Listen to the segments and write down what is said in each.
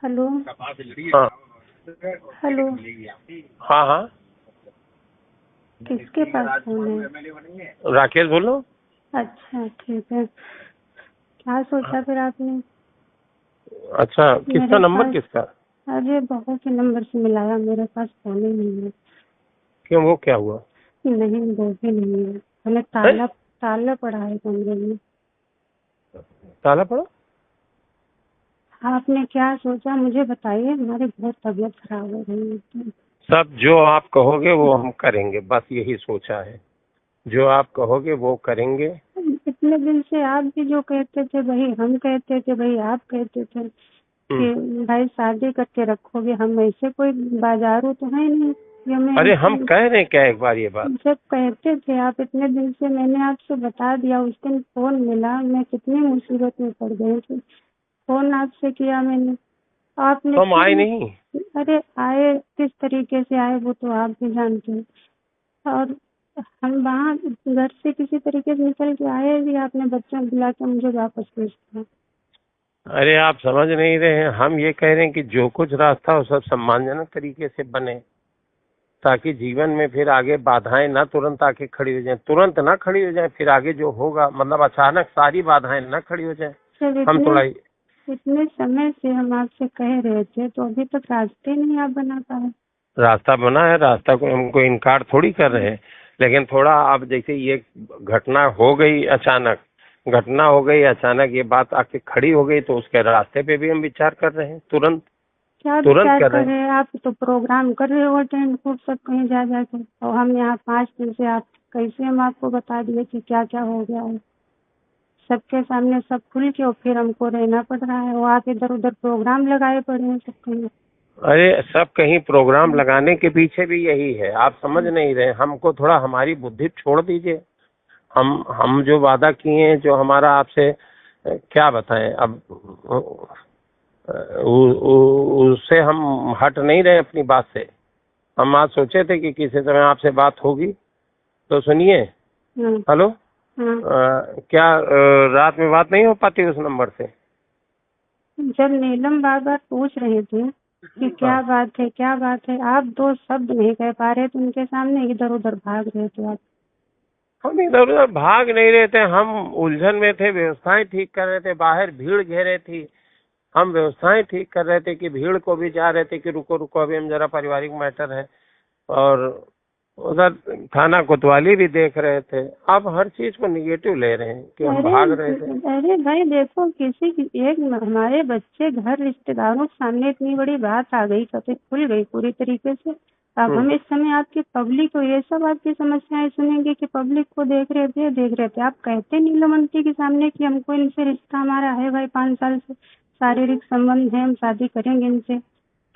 Hello. हाँ hello. हाँ हाँ, किसके पास फोन है? राकेश बोलो। अच्छा ठीक है। क्या सोचा फिर आपने? अच्छा, किसका मेरे नंबर पास किसका? अरे बहू के नंबर से मिलाया, मेरे पास फोन ही नहीं है। क्यों, वो क्या हुआ? नहीं, वो भी नहीं है। मैंने है? ताला ताला पड़ा है कमरे में। ताला पड़ा? आपने क्या सोचा मुझे बताइए, हमारी बहुत तबीयत खराब हो रही है तो। सब जो आप कहोगे वो हम करेंगे, बस यही सोचा है। जो आप कहोगे वो करेंगे। इतने दिन से आप भी जो कहते थे वही हम कहते थे, वही आप कहते थे हम्म। कि भाई शादी करके रखोगे। हम ऐसे कोई बाजारू तो है नहीं कि हमें अरे हम ऐसे। कह रहे हैं क्या एक बार ये बात? जब कहते थे आप इतने दिन से, मैंने आपसे बता दिया। उस दिन फोन मिला, मैं कितनी मुसीबत में पड़ गई थी। फोन आपसे किया मैंने, आपने तो हम फिर। आए नहीं। अरे आए, किस तरीके से आए वो तो आप भी जानते हैं। और हम वहाँ घर से किसी तरीके से निकल के आए भी, आपने बच्चों को बुला के मुझे वापस भेज दिया। अरे आप समझ नहीं रहे हैं, हम ये कह रहे हैं कि जो कुछ रास्ता हो सब सम्मानजनक तरीके से बने, ताकि जीवन में फिर आगे बाधाएं ना तुरंत आके खड़ी हो जाएं, तुरंत ना खड़ी हो जाएं, फिर आगे जो होगा मतलब अचानक सारी बाधाएं ना खड़ी हो जाएं। जब हम इतने थोड़ा इतने समय से हम आपसे कह रहे थे तो अभी तक रास्ते नहीं आप बना पाए। रास्ता बना है, रास्ता को हमको इनकार थोड़ी कर रहे हैं, लेकिन थोड़ा अब जैसे ये घटना हो गई अचानक, घटना हो गई अचानक, ये बात आके खड़ी हो गई, तो उसके रास्ते पे भी हम विचार कर रहे हैं, तुरंत क्या तुरंत विचार कर कर रहे हैं। रहे हैं? आप तो प्रोग्राम कर रहे हो अटेंड खूब सब कहीं जा जाके, और हम यहाँ 5 दिन से। आप कैसे हम आपको बता दिए कि क्या क्या हो गया है सबके सामने, सब खुल के, और फिर हमको रहना पड़ रहा है। वो आप इधर उधर प्रोग्राम लगाए पड़े हैं सब कहीं। अरे सब कहीं प्रोग्राम लगाने के पीछे भी यही है, आप समझ नहीं रहे। हमको थोड़ा हमारी बुद्धि छोड़ दीजिए। हम जो वादा किए हैं, जो हमारा आपसे क्या बताएं अब, उससे हम हट नहीं रहे अपनी बात से। हम आज सोचे थे कि किसी समय आपसे बात होगी, तो सुनिए। हम्म। हेलो। हाँ। क्या रात में बात नहीं हो पाती उस नंबर से? जब नीलम बार बार पूछ रहे थे कि क्या हाँ, बात है क्या बात है, आप 2 शब्द नहीं कह पा रहे थे उनके सामने, इधर उधर भाग रहे थे आप। हम इधर उधर भाग नहीं रहे थे, हम उलझन में थे, व्यवस्थाएं ठीक कर रहे थे, बाहर भीड़ घेरे थी। हम व्यवस्थाएं ठीक कर रहे थे कि भीड़ को भी जा रहे थे कि रुको रुको, अभी हम जरा पारिवारिक मैटर है। और उधर थाना कोतवाली भी देख रहे थे। आप हर चीज को निगेटिव ले रहे हैं कि हम अरे भाग रहे थे। अरे भाई देखो, किसी की एक हमारे बच्चे घर रिश्तेदारों के सामने इतनी बड़ी बात आ गई, कभी खुल गई पूरी तरीके से। अब हम्म। हम इस समय आपकी पब्लिक को ये सब आपकी समस्याएं सुनेंगे कि पब्लिक को देख रहे थे। आप कहते नीलमंती के सामने कि हमको इनसे रिश्ता हमारा है भाई, 5 साल से शारीरिक संबंध है, हम शादी करेंगे इनसे,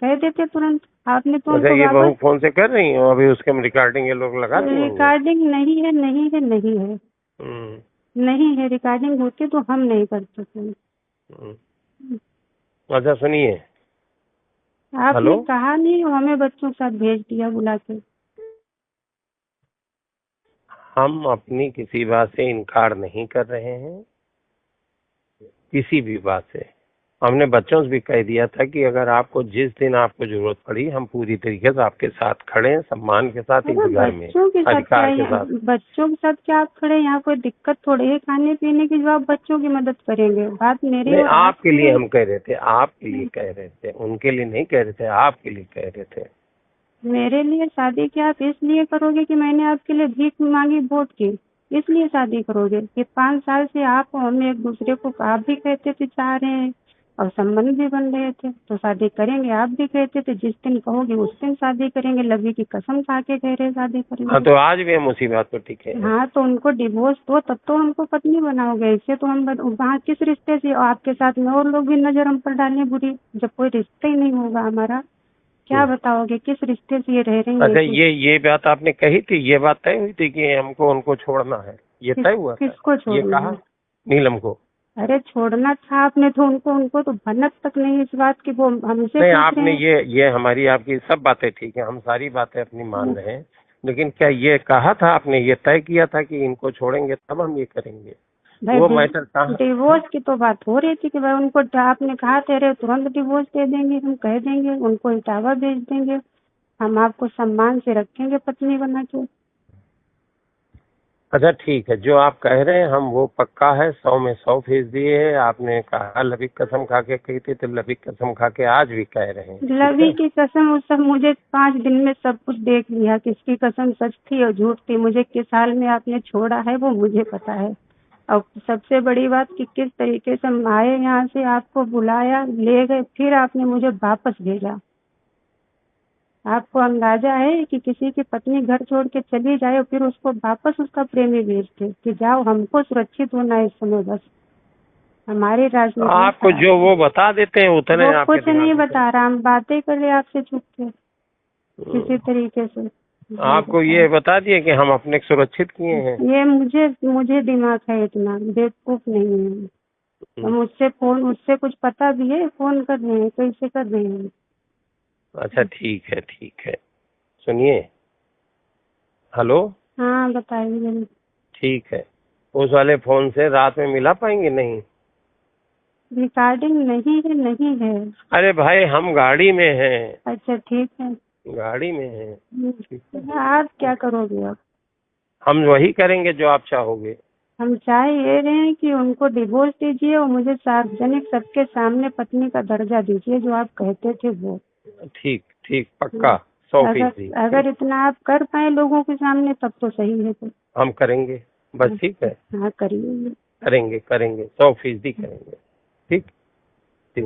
कह देते तुरंत। आपने तो अच्छा, हमको ये बहू वापस। फोन से कर रही हो अभी, उसके रिकॉर्डिंग ये लोग लगा दिए होंगे। रिकॉर्डिंग नहीं है, नहीं है, नहीं है, हम्म। नहीं है। रिकॉर्डिंग होती तो हम नहीं करते थे। हम्म। अच्छा सुनिए। आपने हेलो। कहा नहीं, हमें बच्चों के साथ भेज दिया बुला के। हम अपनी किसी बात से इनकार नहीं कर रहे हैं, किसी भी बात से। हमने बच्चों से भी कह दिया था कि अगर आपको जिस दिन आपको जरूरत पड़ी, हम पूरी तरीके से आपके साथ खड़े हैं, सम्मान के साथ, अरे इस घर में बच्चों के साथ क्या अधिकार के है? साथ। बच्चों के साथ क्या आप खड़े? यहाँ कोई दिक्कत थोड़ी है खाने पीने की जो आप बच्चों की मदद करेंगे। बात मेरी नहीं, और आपके आपकी लिए है। हम कह रहे थे, आपके लिए कह रहे थे, उनके लिए नहीं कह रहे थे, आपके लिए कह रहे थे। मेरे लिए शादी क्या आप इसलिए करोगे कि मैंने आपके लिए भीख मांगी वोट की? इसलिए शादी करोगे कि 5 साल से आप और हम एक दूसरे को, आप भी कहते थे चाह रहे हैं और संबंध भी बन रहे थे, तो शादी करेंगे। आप भी कहते थे जिस दिन कहोगे उस दिन शादी करेंगे, लवी की कसम खा के कह रहे शादी हाँ, करेंगे। तो आज भी हम उसी बात पर टिके हैं। हाँ, तो उनको डिवोर्स दो तब तो हमको पत्नी बनाओगे। ऐसे तो हम वहाँ किस रिश्ते से, और आपके साथ में और लोग भी नजर हम पर डालें बुरी, जब कोई रिश्ता ही नहीं होगा हमारा। क्या हम्म। बताओगे किस रिश्ते से ये रह रही हैं? अच्छा, ये बात आपने कही थी, ये बात तय हुई थी कि हमको उनको छोड़ना है, ये तय हुआ था? किसको ये छोड़ना कहा है? नीलम को? अरे छोड़ना था आपने तो उनको उनको तो भनक तक नहीं इस बात की, वो हमसे नहीं, पूछ रहे आपने हैं। ये हमारी आपकी सब बातें ठीक है, हम सारी बातें अपनी मान रहे हैं, लेकिन क्या ये कहा था आपने, ये तय किया था कि इनको छोड़ेंगे तब हम ये करेंगे? भाई वो मैटर कहाँ? डिवोर्स की तो बात हो रही थी कि भाई उनको आपने कहा थे तुरंत डिवोर्स दे देंगे, हम कह देंगे उनको इटावा भेज देंगे, हम आपको सम्मान से रखेंगे पत्नी बना के। अच्छा ठीक है, जो आप कह रहे हैं हम वो पक्का है, 100 में 100% है। आपने कहा लबी कसम खा के कही थी, तो लबी कसम खा के आज भी कह रहे हैं। लवी की कसम, उस सब मुझे 5 दिन में सब कुछ देख लिया, किसकी कसम सच थी और झूठ थी, मुझे किस हाल में आपने छोड़ा है वो मुझे पता है। और सबसे बड़ी बात कि किस तरीके से हम आए यहाँ से, आपको बुलाया, ले गए, फिर आपने मुझे वापस भेजा। आपको अंदाजा है कि किसी की पत्नी घर छोड़ के चली जाए और फिर उसको वापस उसका प्रेमी भेजते कि जाओ, हमको सुरक्षित होना है इस समय, बस हमारी राजनीति। आपको जो वो बता देते हैं उतने वो आपके कुछ नहीं दिमाग में। बता रहा, हम बातें कर रहे आपसे चुप के किसी तरीके से। आपको ये बता दिए कि हम अपने को सुरक्षित किए हैं। ये मुझे दिमाग है, इतना बेवकूफ नहीं है। तो मुझसे उससे कुछ पता भी है, फोन कर रहे हैं, कैसे कर रहे हैं? अच्छा ठीक है, ठीक है, सुनिए। हेलो। हाँ बताइए। ठीक है, उस वाले फोन से रात में मिला पाएंगे? नहीं, रिकॉर्डिंग नहीं है, नहीं है। अरे भाई हम गाड़ी में हैं। अच्छा ठीक है। गाड़ी में हैं। ठीक है, आप क्या करोगे अब? हम वही करेंगे जो आप चाहोगे। हम चाह ये रहे हैं कि उनको डिवोर्स दीजिए और मुझे सार्वजनिक सबके सामने पत्नी का दर्जा दीजिए, जो आप कहते थे वो। ठीक ठीक, पक्का 100%। अगर इतना आप कर पाए लोगों के सामने तब तो सही है। तो हम करेंगे, बस ठीक है। हाँ करिए। करेंगे करेंगे 100% करेंगे। ठीक ठीक।